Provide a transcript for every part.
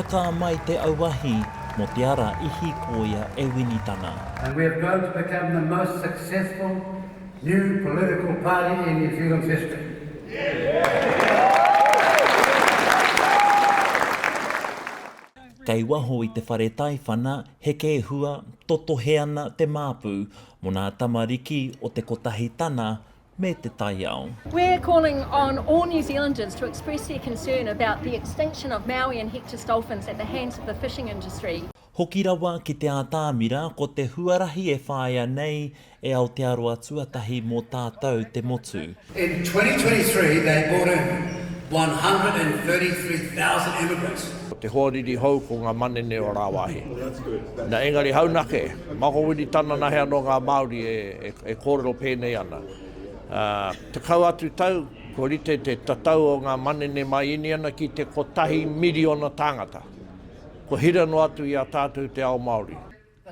Taka mai te auahi mo te ara ihi koia e winitana. And we have grown to become the most successful new political party in New Zealand's history. Kei waho I te whare taiwhana, he ke hua, toto he ana te māpū, mo nā tamariki o te kotahitana me te taiao. We're calling on all New Zealanders to express their concern about the extinction of Maui and Hector's dolphins at the hands of the fishing industry. Hoki rawa ki te ātāmira ko te huarahi e whāia nei e Aotearoa Tuatahi mō tātou te motu. In 2023, they brought in 133,000 immigrants. Te hōriri hou ko ngā manene o rāwahi. Nā engari haunake, mako wini tana nahe anō ngā Māori e kōrero pēnei ana. Te kau atu tau, ko rite te tatau o ngā manene mai ini ana ki te kotahi miliona tāngata. Ko hira no atu I a tātou te ao Māori.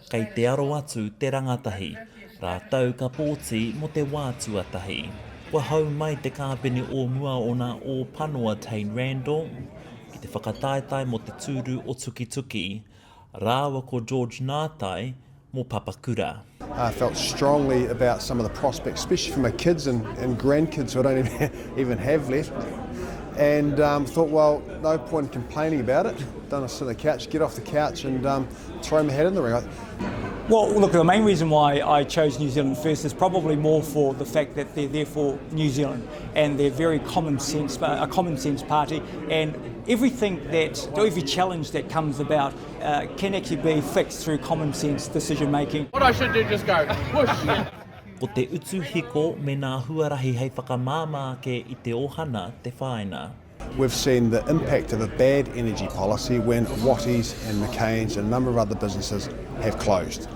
Kei te aro atu te rangatahi, rātou ka pōti mo te wā tuatahi. Kua hau mai te kāpene o mua o nā o Panoa Tain Randall, ki te whakataetai mo te tūru o Tukituki, rāwa ko George Ngātai mo Papakura. I felt strongly about some of the prospects, especially for my kids and grandkids who I don't even have left. And thought, well, no point in complaining about it. Don't sit on the couch, get off the couch and throw my hat in the ring. Well, look, the main reason why I chose New Zealand first is probably more for the fact that they're there for New Zealand and they're very a common sense party, and every challenge that comes about can actually be fixed through common sense decision making. What I should do, just go, whoosh! Ko te utu hiko me nā huarahi hei whakamāmāke I te ohana te whaina. We've seen the impact of a bad energy policy when Watties and McCain's and a number of other businesses have closed.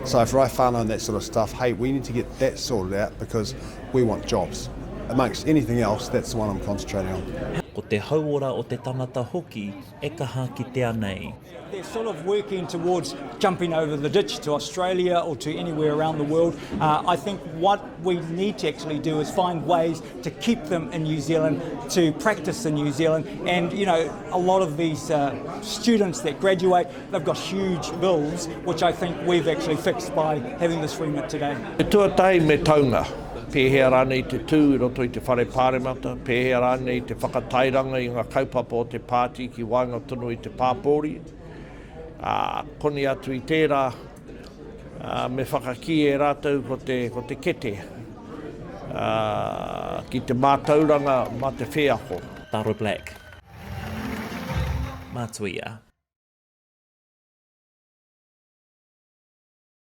So for our whānau and that sort of stuff, hey, we need to get that sorted out because we want jobs. Amongst anything else, that's the one I'm concentrating on. Ko te hauora o te tangata hoki e kaha ki te anei. They're sort of working towards jumping over the ditch to Australia or to anywhere around the world. I think what we need to actually do is find ways to keep them in New Zealand, to practice in New Zealand. And, you know, a lot of these students that graduate, they've got huge bills, which I think we've actually fixed by having this remit today. Te tuatai me taunga. Pēhea rānei te tū I roto I te whare pāremata, pēhea rānei te whakatairanga I ngā kaupapa o te pāti ki wāinga tonu I te pāpōri. Koni atu I tērā, me whakaki e rātou ko te kete, ki te mātauranga ma te wheako. Taroi Black. Mātuia.